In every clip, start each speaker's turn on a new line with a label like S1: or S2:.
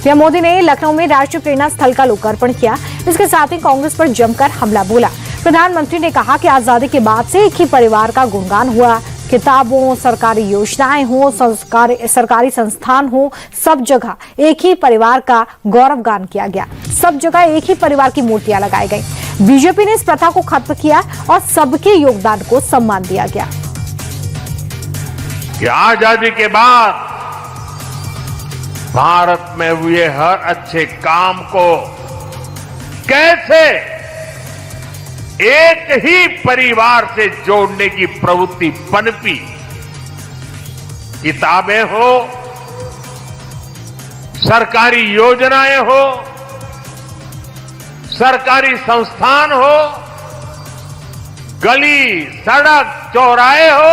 S1: PM Modi ने लखनऊ में राष्ट्रीय प्रेरणा स्थल का लोकार्पण किया। इसके साथ ही कांग्रेस पर जमकर हमला बोला। प्रधानमंत्री ने कहा कि आजादी के बाद से एक ही परिवार का गुणगान हुआ। किताबों, सरकारी योजनाएं हो, सरकारी संस्थान हो, सब जगह एक ही परिवार का गौरवगान किया गया। सब जगह एक ही परिवार की मूर्तियां लगाई गई। बीजेपी ने इस प्रथा को खत्म किया और सबके योगदान को सम्मान दिया गया।
S2: आजादी के बाद भारत में हुए हर अच्छे काम को कैसे एक ही परिवार से जोड़ने की प्रवृत्ति पनपी। किताबें हो, सरकारी योजनाएं हो, सरकारी संस्थान हो, गली, सड़क, चौराहे हो,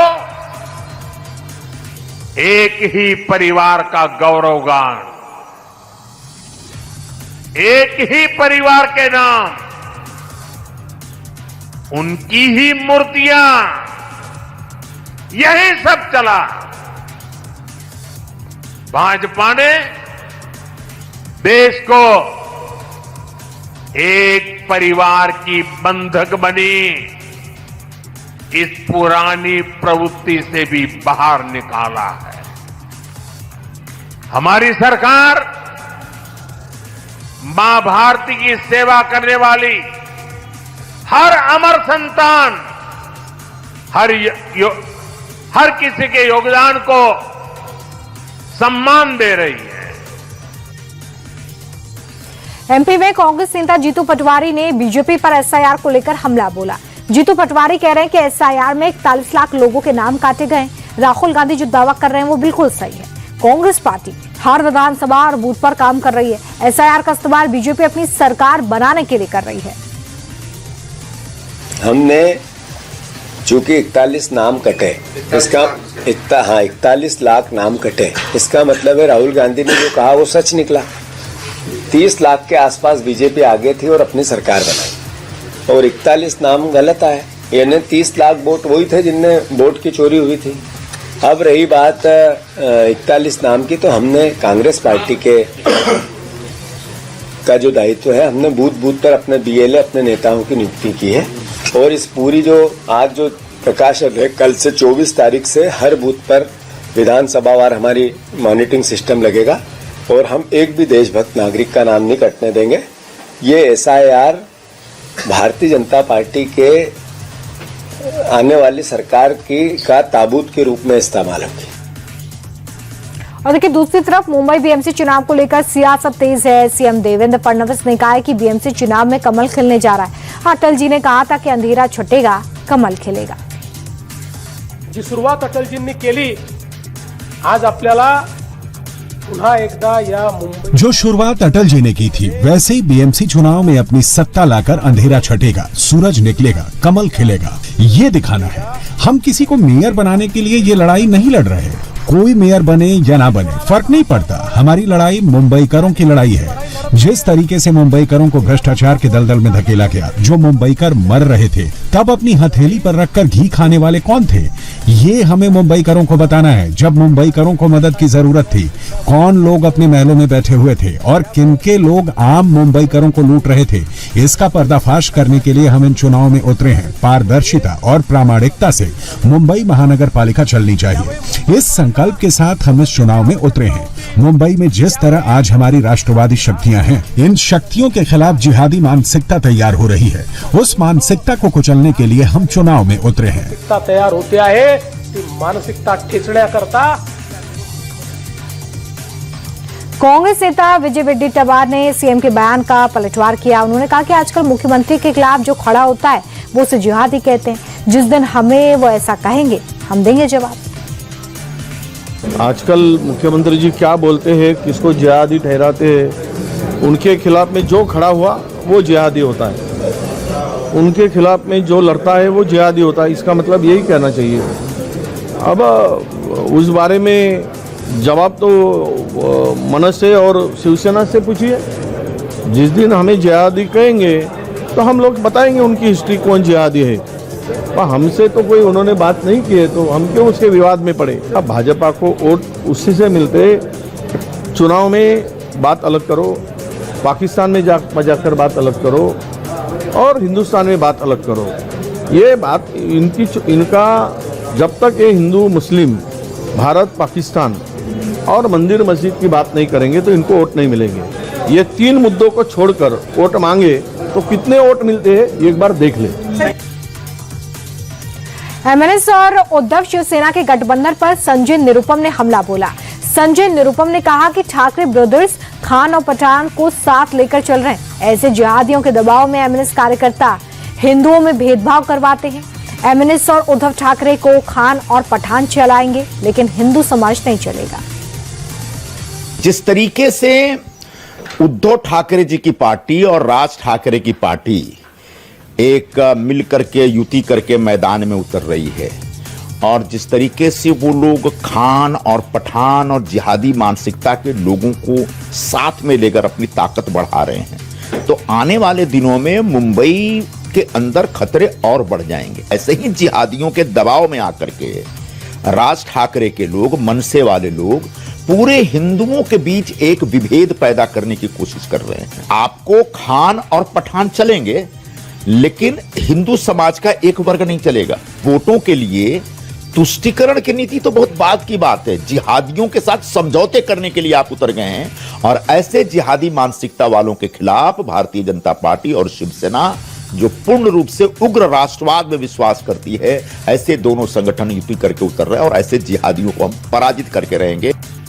S2: एक ही परिवार का गौरवगान, एक ही परिवार के नाम, उनकी ही मूर्तियां, यही सब चला। भाजपा ने देश को एक परिवार की बंधक बनी इस पुरानी प्रवृत्ति से भी बाहर निकाला है। हमारी सरकार मां भारती की सेवा करने वाली हर अमर संतान, हर किसी के योगदान को सम्मान दे रही है।
S1: एमपी में कांग्रेस नेता जीतू पटवारी ने बीजेपी पर एसआईआर को लेकर हमला बोला। जीतू पटवारी कह रहे हैं कि एसआईआर में 41 लाख लोगों के नाम काटे गए। राहुल गांधी जो दावा कर रहे हैं वो बिल्कुल सही है। कांग्रेस पार्टी हर विधानसभा और बूथ पर काम कर रही है। एसआईआर का इस्तेमाल बीजेपी अपनी सरकार बनाने के लिए कर रही है।
S3: हमने चूंकि 41 नाम कटे, इसका 41 लाख नाम कटे, इसका मतलब है राहुल गांधी ने जो कहा वो सच निकला। 30 लाख के आसपास बीजेपी आगे थी और अपनी सरकार बनाई और 41 नाम गलत आए। यानी 30 लाख वोट वही थे जिनने वोट की चोरी हुई थी। अब रही बात 41 नाम की, तो हमने कांग्रेस पार्टी के का जो दायित्व है, हमने बूथ बूथ पर अपने बीएलए अपने नेताओं की नियुक्ति की है और इस पूरी जो आज जो प्रकाशन है, कल से 24 तारीख से हर बूथ पर विधानसभावार हमारी मॉनिटरिंग सिस्टम लगेगा और हम एक भी देशभक्त नागरिक का नाम नहीं कटने देंगे। ये एसआईआर भारतीय जनता पार्टी के आने वाली सरकार का ताबूत के रूप में इस्तेमाल होगी।
S1: और देखिए, दूसरी तरफ मुंबई बीएमसी चुनाव को लेकर सियासत तेज है। सीएम देवेंद्र फडणवीस ने कहा है कि बीएमसी चुनाव में कमल खिलने जा रहा है। अटल जी ने कहा था कि अंधेरा छुटेगा, कमल खिलेगा।
S4: जी सुरुवात अटलजींनी केली, आज आपल्याला पुन्हा एकदा या मुंबई
S5: जो शुरुआत अटल जी ने की थी, वैसे ही बीएमसी चुनाव में अपनी सत्ता लाकर अंधेरा छटेगा, सूरज निकलेगा, कमल खिलेगा, ये दिखाना है। हम किसी को मेयर बनाने के लिए ये लड़ाई नहीं लड़ रहे। कोई मेयर बने या ना बने फर्क नहीं पड़ता। हमारी लड़ाई मुंबईकरों की लड़ाई है। जिस तरीके से मुंबईकरों को भ्रष्टाचार के दलदल में धकेला गया, जो मुंबईकर मर रहे थे, तब अपनी हथेली पर रखकर घी खाने वाले कौन थे, ये हमें मुंबईकरों को बताना है। जब मुंबईकरों को मदद की जरूरत थी, कौन लोग अपने महलों में बैठे हुए थे और किनके लोग आम मुंबईकरों को लूट रहे थे, इसका पर्दाफाश करने के लिए हम इन चुनाव में उतरे हैं। पारदर्शिता और प्रामाणिकता से मुंबई महानगर पालिका चलनी चाहिए। इस संकल्प के साथ हम इस चुनाव में उतरे हैं। मुंबई में जिस तरह आज हमारी राष्ट्रवादी शक्तियां हैं, इन शक्तियों के खिलाफ जिहादी मानसिकता तैयार हो रही है। उस मानसिकता को कुचलने के लिए हम चुनाव में उतरे हैं।
S4: तैयार होते आहे, ती मानसिकता ठेचण्याकरता
S1: कांग्रेस नेता विजय वडेट्टीवार ने सीएम के बयान का पलटवार किया। उन्होंने कहा कि आजकल मुख्यमंत्री के खिलाफ जो खड़ा होता है वो उसे जिहादी कहते हैं। जिस दिन हमें वो ऐसा कहेंगे, हम देंगे जवाब।
S6: आजकल मुख्यमंत्री जी क्या बोलते हैं, किसको जिहादी ठहराते हैं, उनके खिलाफ में जो खड़ा हुआ वो जिहादी होता है, उनके खिलाफ में जो लड़ता है वो जिहादी होता है। इसका मतलब यही कहना चाहिए। अब उस बारे में जवाब तो मनस से और शिवसेना से पूछिए। जिस दिन हमें जिहादी कहेंगे तो हम लोग बताएंगे उनकी हिस्ट्री, कौन जिहादी है। पर हमसे तो कोई उन्होंने बात नहीं की है, तो हम क्यों उसके विवाद में पड़े। अब भाजपा को वोट उसी से मिलते, चुनाव में बात अलग करो, पाकिस्तान में जाकर बात अलग करो और हिंदुस्तान में बात अलग करो। ये बात इनका जब तक ये हिंदू मुस्लिम भारत पाकिस्तान और मंदिर मस्जिद की बात नहीं करेंगे तो इनको वोट नहीं मिलेंगे। ये 3 मुद्दों को छोड़कर वोट मांगे तो कितने वोट मिलते हैं ये एक बार देख ले।
S1: एमएनएस और उद्धव शिवसेना के गठबंधन पर संजय निरुपम ने हमला बोला। संजय निरुपम ने कहा कि ठाकरे ब्रदर्स खान और पठान को साथ लेकर चल रहे हैं। ऐसे जिहादियों के दबाव में एमएनएस कार्यकर्ता हिंदुओं में भेदभाव करवाते हैं। एमएनएस और उद्धव ठाकरे को खान और पठान चलाएंगे, लेकिन हिंदू समाज नहीं चलेगा।
S7: जिस तरीके से उद्धव ठाकरे जी की पार्टी और राज ठाकरे की पार्टी एक मिलकर के युति करके मैदान में उतर रही है और जिस तरीके से वो लोग खान और पठान और जिहादी मानसिकता के लोगों को साथ में लेकर अपनी ताकत बढ़ा रहे हैं, तो आने वाले दिनों में मुंबई के अंदर खतरे और बढ़ जाएंगे। ऐसे ही जिहादियों के दबाव में आकर के राज ठाकरे के लोग, मनसे वाले लोग पूरे हिंदुओं के बीच एक विभेद पैदा करने की कोशिश कर रहे हैं। आपको खान और पठान चलेंगे, लेकिन हिंदू समाज का एक वर्ग नहीं चलेगा। वोटों के लिए तुष्टीकरण की नीति तो बहुत बाद की बात है, जिहादियों के साथ समझौते करने के लिए आप उतर गए हैं और ऐसे जिहादी मानसिकता वालों के खिलाफ भारतीय जनता पार्टी और शिवसेना, जो पूर्ण रूप से उग्र राष्ट्रवाद में विश्वास करती है, ऐसे दोनों संगठन युति करके उतर रहे हैं और ऐसे जिहादियों को हम पराजित करके रहेंगे।